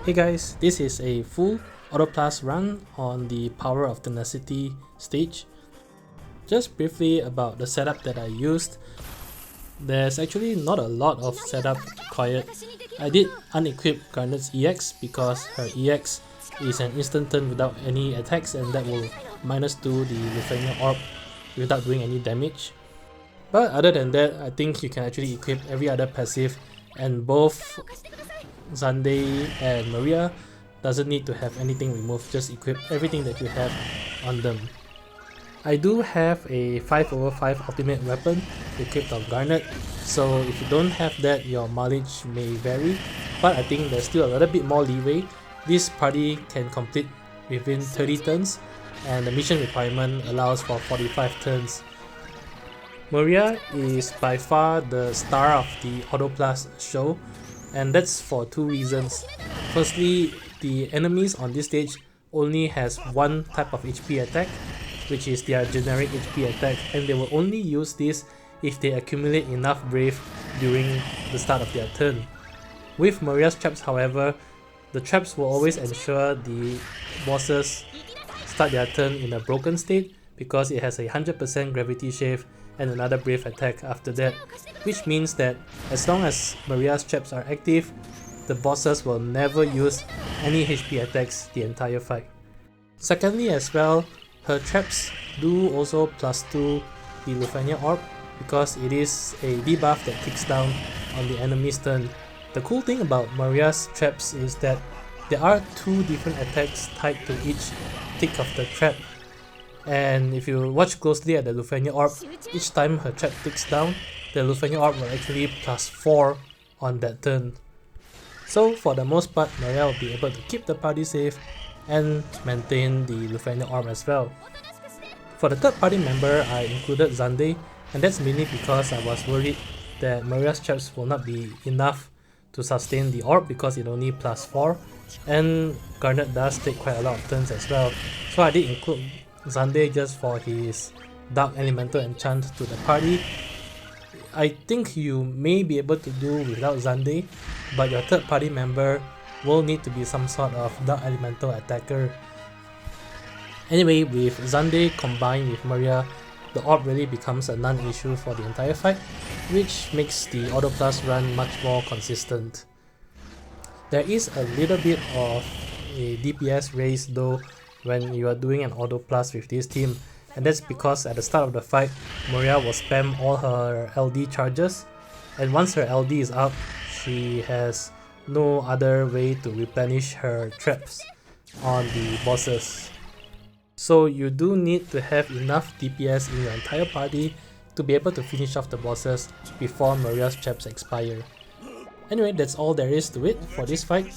Hey guys, this is a full Auto Plus run on the Power of Tenacity stage. Just briefly about the setup that I used. There's actually not a lot of setup required. I did unequip Garnet's EX because her EX is an instant turn without any attacks, and that will -2 the Lithuania Orb without doing any damage. But other than that, I think you can actually equip every other passive, and both Xande and Maria doesn't need to have anything removed, just equip everything that you have on them. I do have a 5/5 ultimate weapon equipped on Garnet, so if you don't have that, your mileage may vary, but I think there's still a little bit more leeway. This party can complete within 30 turns, and the mission requirement allows for 45 turns. Maria is by far the star of the Auto Plus show, and that's for two reasons. Firstly, the enemies on this stage only has one type of HP attack, which is their generic HP attack, and they will only use this if they accumulate enough Brave during the start of their turn. With Maria's traps, however, the traps will always ensure the bosses start their turn in a broken state because it has a 100% gravity shave and another Brave attack after that, which means that as long as Maria's traps are active, the bosses will never use any HP attacks the entire fight. Secondly as well, her traps do also +2 the Lithuania Orb because it is a debuff that ticks down on the enemy's turn. The cool thing about Maria's traps is that there are two different attacks tied to each tick of the trap, and if you watch closely at the Lithuania Orb, each time her trap ticks down, the Lithuania Orb will actually +4 on that turn. So for the most part, Maria will be able to keep the party safe and maintain the Lithuania Orb as well. For the third party member, I included Xande, and that's mainly because I was worried that Maria's traps will not be enough to sustain the orb because it only +4, and Garnet does take quite a lot of turns as well. So I did include Xande just for his Dark Elemental enchant to the party. I think you may be able to do without Xande, but your third party member will need to be some sort of Dark Elemental attacker. Anyway, with Xande combined with Maria, the orb really becomes a non-issue for the entire fight, which makes the Auto Plus run much more consistent. There is a little bit of a DPS raise though when you are doing an Auto Plus with this team, and that's because at the start of the fight, Maria will spam all her LD charges, and once her LD is up, she has no other way to replenish her traps on the bosses. So you do need to have enough DPS in your entire party to be able to finish off the bosses before Maria's traps expire. Anyway, that's all there is to it for this fight.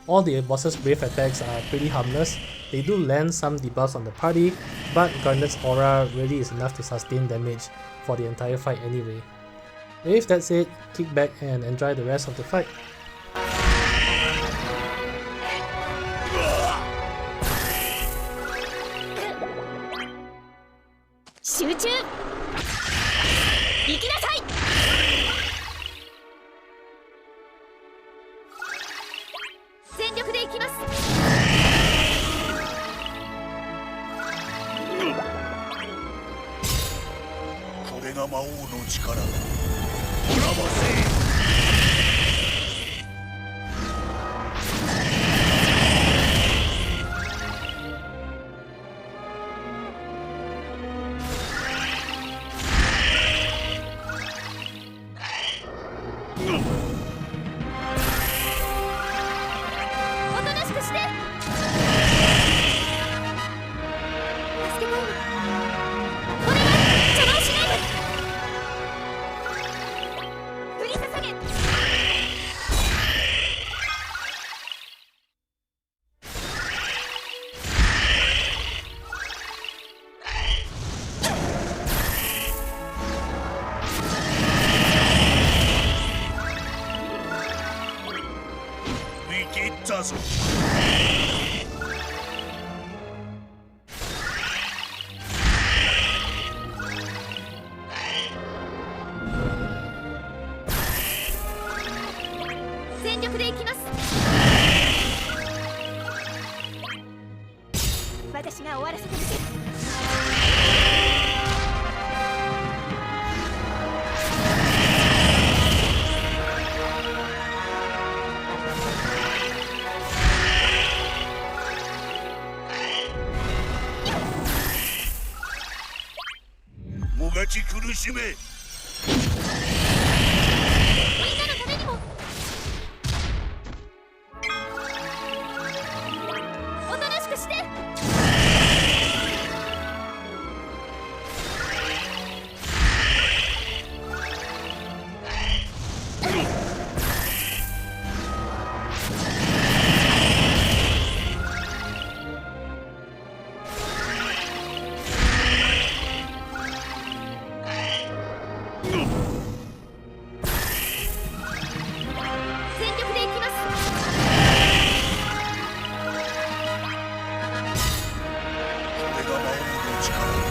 All the bosses' Brave attacks are pretty harmless. They do land some debuffs on the party, but Garnet's aura really is enough to sustain damage for the entire fight anyway. If that's it, kick back and enjoy the rest of the fight. がち苦しめ。みんなのためにも。おとなしくして。全力でいきます。これが魔王の力。